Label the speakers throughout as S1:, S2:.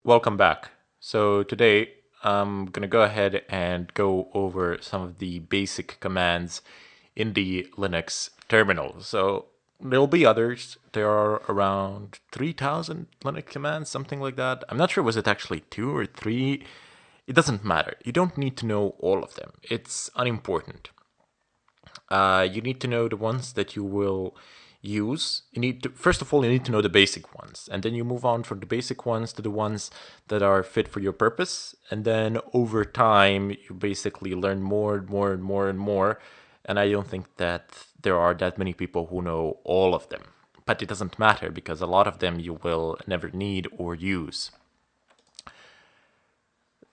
S1: Welcome back. So today I'm going to go ahead and go over some of the basic commands in the Linux terminal. So there'll be others. There are around 3,000 Linux commands, something like that. I'm not sure, was it actually 2 or 3? It doesn't matter. You don't need to know all of them. It's unimportant. You need to know the ones that you will use. First of all, you need to know the basic ones, and then you move on from the basic ones to the ones that are fit for your purpose. And then over time, you basically learn more and more and more and more. And I don't think that there are that many people who know all of them. But it doesn't matter because a lot of them you will never need or use,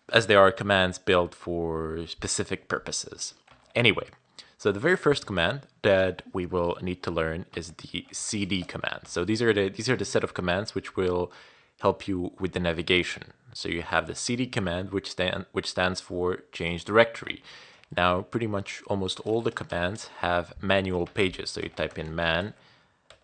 S1: as they are commands built for specific purposes. Anyway, so the very first command that we will need to learn is the cd command. So these are the set of commands which will help you with the navigation. So you have the cd command, which stands for change directory. Now, pretty much almost all the commands have manual pages. So you type in man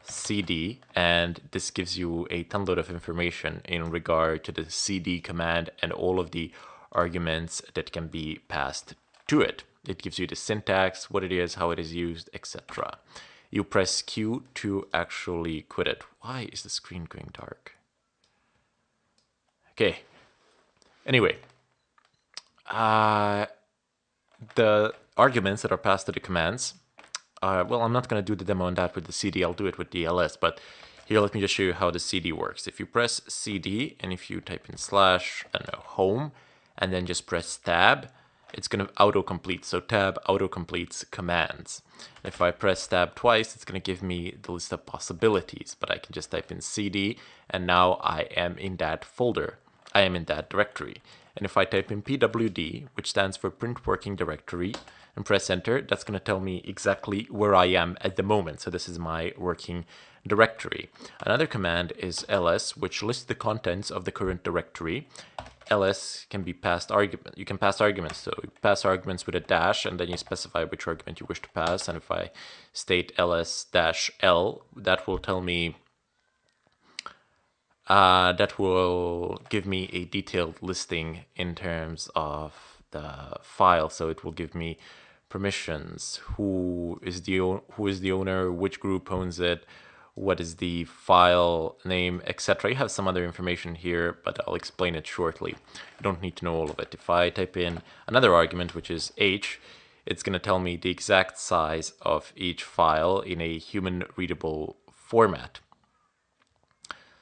S1: cd, and this gives you a ton load of information in regard to the cd command and all of the arguments that can be passed to it. It gives you the syntax, what it is, how it is used, etc. You press Q to actually quit it. Why is the screen going dark? Okay. Anyway, the arguments that are passed to the commands. Well, I'm not going to do the demo on that with the CD. I'll do it with the ls. But here, let me just show you how the CD works. If you press CD and if you type in slash, I don't know, home, and then just press tab, it's going to autocomplete. So tab autocompletes commands. If I press tab twice, it's going to give me the list of possibilities. But I can just type in CD, and now I am in that folder. I am in that directory. And if I type in pwd, which stands for print working directory, and press enter, that's going to tell me exactly where I am at the moment. So this is my working directory. Another command is ls, which lists the contents of the current directory. ls can be passed argument. You can pass arguments. So you pass arguments with a dash, and then you specify which argument you wish to pass. And if I state ls-l, that will tell me that will give me a detailed listing in terms of the file. So it will give me permissions, who is the owner, which group owns it, what is the file name, etc. You have some other information here, but I'll explain it shortly. You don't need to know all of it. If I type in another argument, which is h, it's going to tell me the exact size of each file in a human readable format.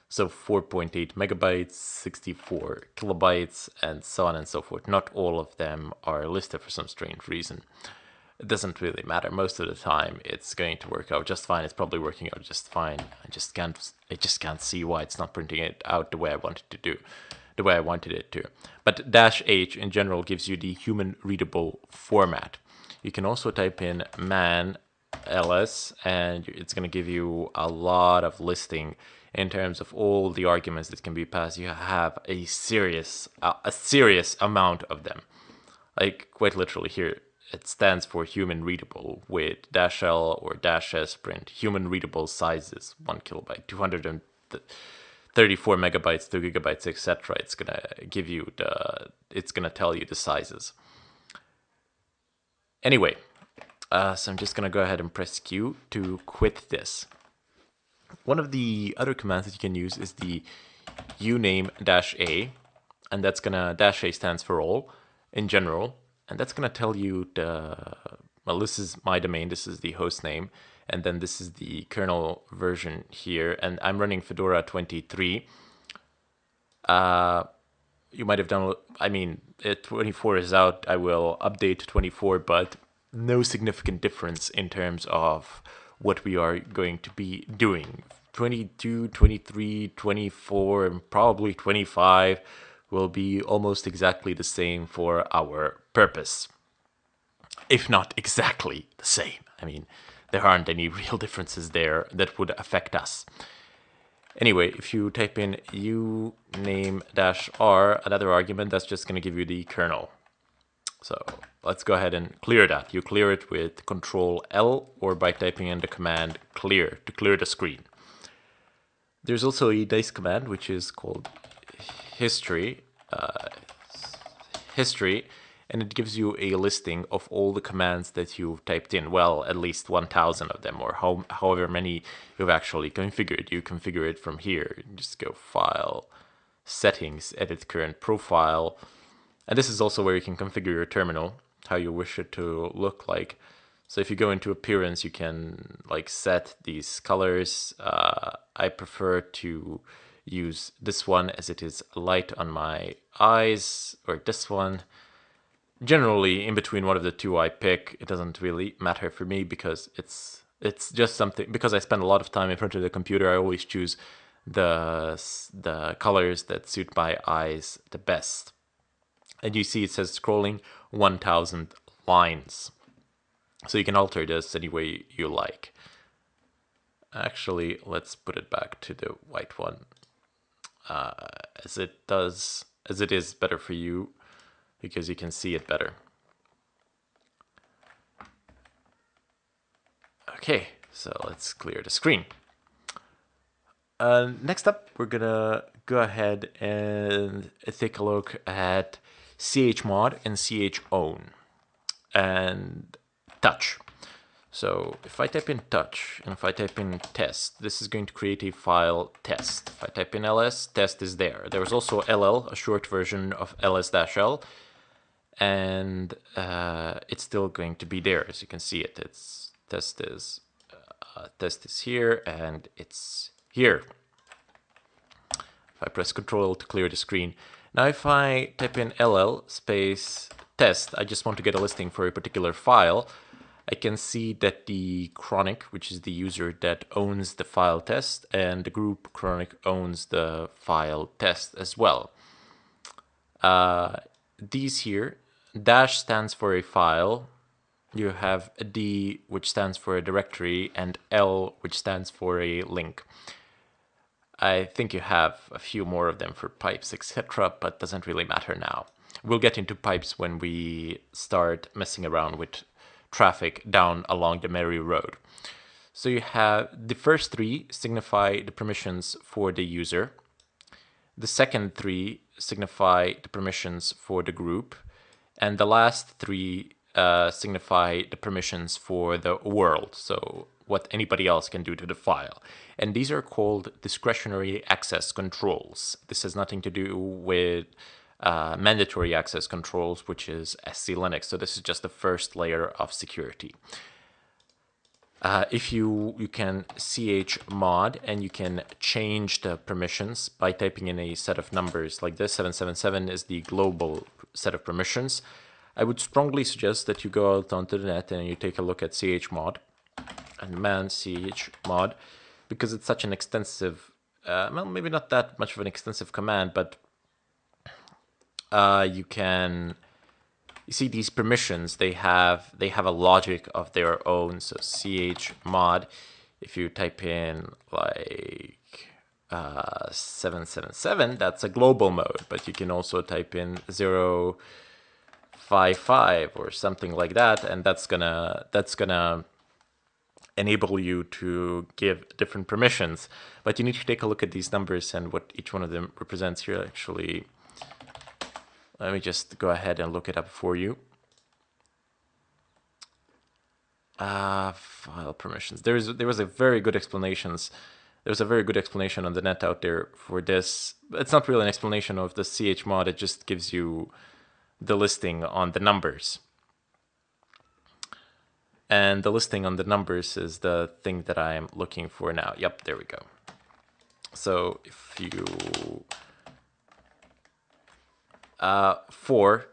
S1: So 4.8 megabytes, 64 kilobytes, and so on and so forth. Not all of them are listed for some strange reason. It doesn't really matter. Most of the time, it's going to work out just fine. It's probably working out just fine. I just can't see why it's not printing it out the way I wanted to do, the way I wanted it to. But -h in general gives you the human readable format. You can also type in man ls, and it's going to give you a lot of listing in terms of all the arguments that can be passed. You have a serious amount of them. Like, quite literally here, it stands for human readable with -l or -s print. Human readable sizes, 1 kilobyte, 234 megabytes, 2 gigabytes, etc. It's gonna give you it's gonna tell you the sizes. Anyway, so I'm just gonna go ahead and press Q to quit this. One of the other commands that you can use is the uname -a, and that's gonna -a stands for all in general, and that's gonna tell you well, this is my domain, this is the host name, and then this is the kernel version here, and I'm running Fedora 23. You might have done, I mean, 24 is out. I will update 24, but no significant difference in terms of what we are going to be doing. 22, 23, 24, and probably 25 will be almost exactly the same for our purpose, if not exactly the same. I mean, there aren't any real differences there that would affect us. Anyway, if you type in uname -r, another argument, that's just going to give you the kernel. So let's go ahead and clear that. You clear it with Control L or by typing in the command clear to clear the screen. There's also a nice command which is called history, history, and it gives you a listing of all the commands that you've typed in. Well, at least 1,000 of them, or however many you've actually configured. You configure it from here. You just go File, Settings, Edit Current Profile. And this is also where you can configure your terminal, how you wish it to look like. So if you go into Appearance, you can like set these colors. I prefer to use this one as it is light on my eyes, or this one. Generally, in between one of the two I pick, it doesn't really matter for me because it's just something, because I spend a lot of time in front of the computer. I always choose the colors that suit my eyes the best. And you see it says scrolling 1,000 lines. So you can alter this any way you like. Actually, let's put it back to the white one, as it is better for you, because you can see it better. Okay, so let's clear the screen. Next up, we're gonna go ahead and take a look at chmod and chown and touch. So if I type in touch and if I type in test, this is going to create a file test. If I type in ls, test is there. There's also ll, a short version of ls-l, and it's still going to be there. As you can see it, it's test is here and it's here. If I press Control to clear the screen. Now if I type in ll space test, I just want to get a listing for a particular file. I can see that the chronic, which is the user that owns the file test, and the group chronic owns the file test as well. These here, dash stands for a file. You have a D, which stands for a directory, and L, which stands for a link. I think you have a few more of them for pipes, etc., but doesn't really matter now. We'll get into pipes when we start messing around with traffic down along the merry road. So you have the first three signify the permissions for the user. The second three signify the permissions for the group. And the last three signify the permissions for the world, so what anybody else can do to the file. And these are called discretionary access controls. This has nothing to do with mandatory access controls, which is SC Linux. So this is just the first layer of security. If you can chmod and you can change the permissions by typing in a set of numbers like this. 777 is the global set of permissions. I would strongly suggest that you go out onto the net and you take a look at chmod and man chmod, because it's such an extensive, well, maybe not that much of an extensive command, but you see these permissions, they have a logic of their own. So chmod, if you type in like 777, that's a global mode, but you can also type in 055 or something like that, and that's gonna enable you to give different permissions. But you need to take a look at these numbers and what each one of them represents here. Actually, let me just go ahead and look it up for you. File permissions. There was a very good explanations. There's a very good explanation on the net out there for this. It's not really an explanation of the chmod. It just gives you the listing on the numbers. And the listing on the numbers is the thing that I'm looking for now. Yep, there we go. So if you 4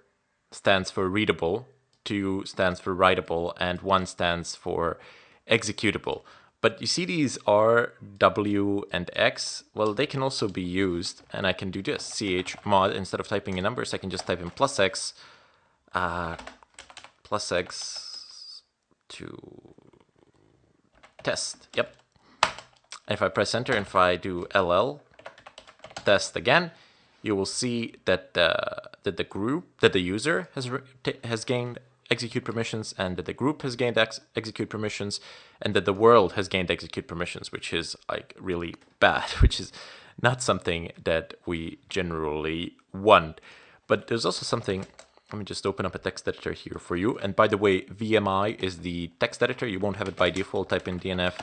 S1: stands for readable, 2 stands for writable, and 1 stands for executable. But you see these R, W, and X? Well, they can also be used, and I can do this. chmod, instead of typing in numbers, I can just type in +X to test. Yep. And if I press enter and if I do LL test again, you will see that the user has gained execute permissions, and that the group has gained execute permissions, and that the world has gained execute permissions, which is like really bad, which is not something that we generally want. But there's also something, let me just open up a text editor here for you. And by the way, VMI is the text editor. You won't have it by default. Type in DNF.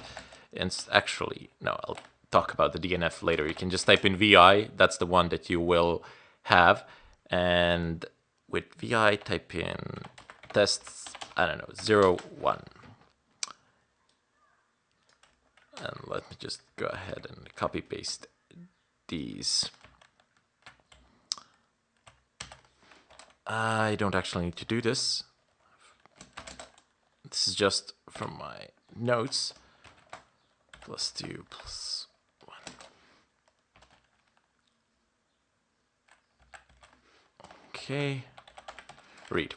S1: And actually, no, I'll talk about the DNF later. You can just type in VI. That's the one that you will have. And with VI, type in tests, I don't know, 0, 1. And let me just go ahead and copy paste these. I don't actually need to do this. This is just from my notes. +2 + 1. Okay. Read.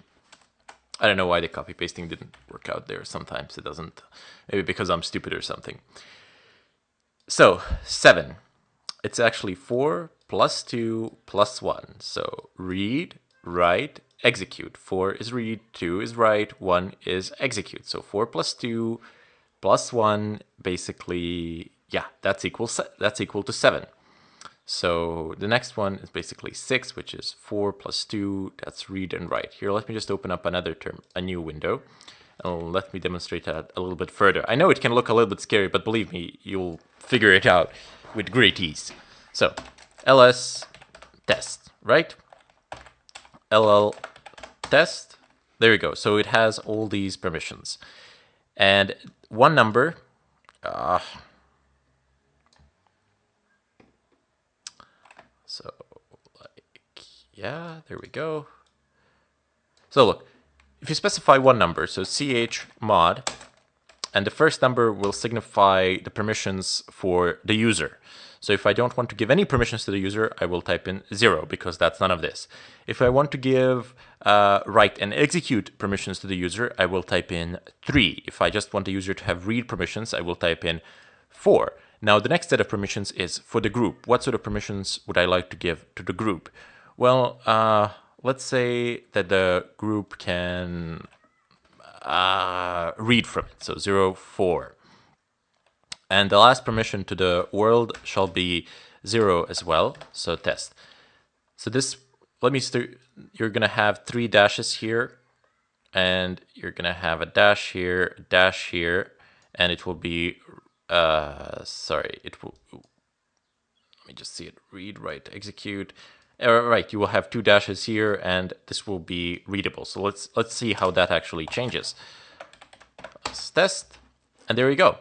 S1: I don't know why the copy pasting didn't work out there. Sometimes it doesn't. Maybe because I'm stupid or something. So 7. It's actually 4 + 2 + 1. So read, write, execute. 4 is read, 2 is write, 1 is execute. So 4 + 2 + 1, basically, yeah, that's equal to 7. So the next one is basically 6, which is 4 + 2, that's read and write. Here, let me just open up another term, a new window, and let me demonstrate that a little bit further. I know it can look a little bit scary, but believe me, you'll figure it out with great ease. So ls test, right? ll test, there you go. So it has all these permissions. And one number, so like, yeah, there we go. So look, if you specify one number, so chmod, and the first number will signify the permissions for the user. So if I don't want to give any permissions to the user, I will type in 0 because that's none of this. If I want to give write and execute permissions to the user, I will type in 3. If I just want the user to have read permissions, I will type in 4. Now the next set of permissions is for the group. What sort of permissions would I like to give to the group? Well, let's say that the group can read from it, so 0, 4. And the last permission to the world shall be 0 as well, so test. So this, let me start, you're gonna have 3 dashes here, and you're gonna have a dash here, and it will be, it will, let me just see it, read, write, execute. Right, you will have 2 dashes here, and this will be readable. So let's see how that actually changes. Let's test, and there we go.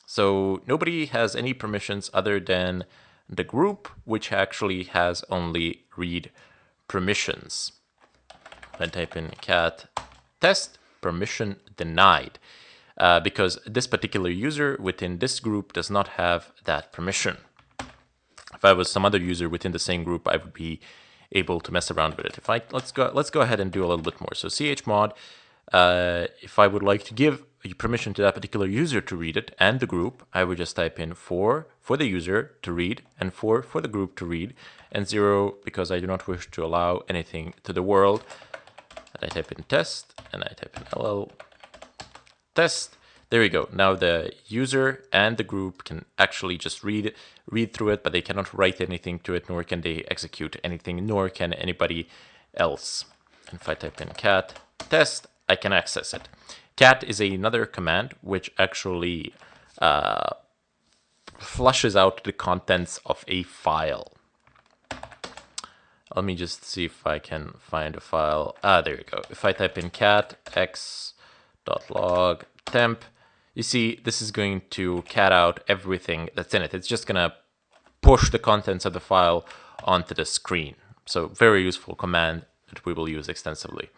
S1: So nobody has any permissions other than the group, which actually has only read permissions. Then type in cat test permission denied, because this particular user within this group does not have that permission. If I was some other user within the same group, I would be able to mess around with it. If I let's go ahead and do a little bit more. So chmod, if I would like to give permission to that particular user to read it and the group, I would just type in 4 for the user to read and 4 for the group to read, and 0 because I do not wish to allow anything to the world. And I type in test, and I type in ll test. There we go. Now the user and the group can actually just read through it, but they cannot write anything to it, nor can they execute anything, nor can anybody else. And if I type in cat test, I can access it. Cat is another command which actually flushes out the contents of a file. Let me just see if I can find a file. There you go. If I type in cat x.log temp, you see this is going to cat out everything that's in it. It's just going to push the contents of the file onto the screen. So very useful command that we will use extensively.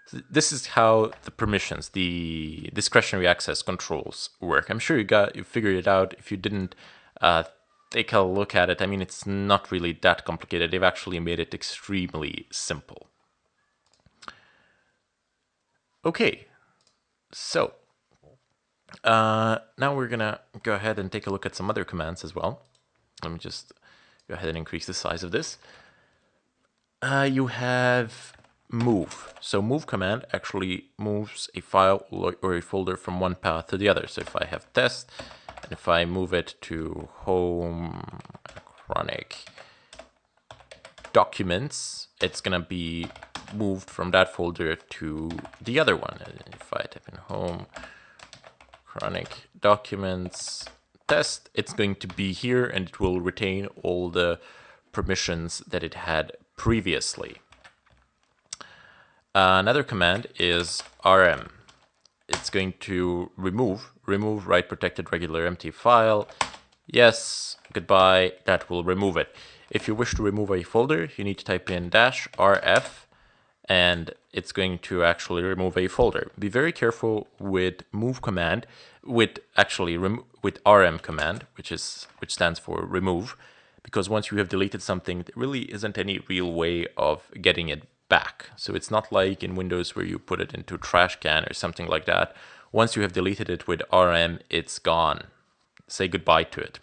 S1: So this is how the permissions, the discretionary access controls work. I'm sure you figured it out. If you didn't, take a look at it. I mean, it's not really that complicated. They've actually made it extremely simple. Okay, so now we're gonna go ahead and take a look at some other commands as well. Let me just go ahead and increase the size of this. You have move. So move command actually moves a file or a folder from one path to the other. So if I have test, and if I move it to home chronic documents, it's gonna be moved from that folder to the other one. If I type in home chronic documents test, it's going to be here and it will retain all the permissions that it had previously. Another command is rm. It's going to remove write protected regular empty file. Yes, goodbye, that will remove it. If you wish to remove a folder, you need to type in -rf and it's going to actually remove a folder. Be very careful with move command, with rm command, which stands for remove, because once you have deleted something, there really isn't any real way of getting it back. So it's not like in Windows where you put it into trash can or something like that. Once you have deleted it with rm, it's gone. Say goodbye to it.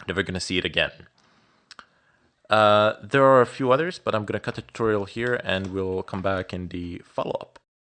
S1: Never gonna see it again. There are a few others, but I'm gonna cut the tutorial here and we'll come back in the follow-up.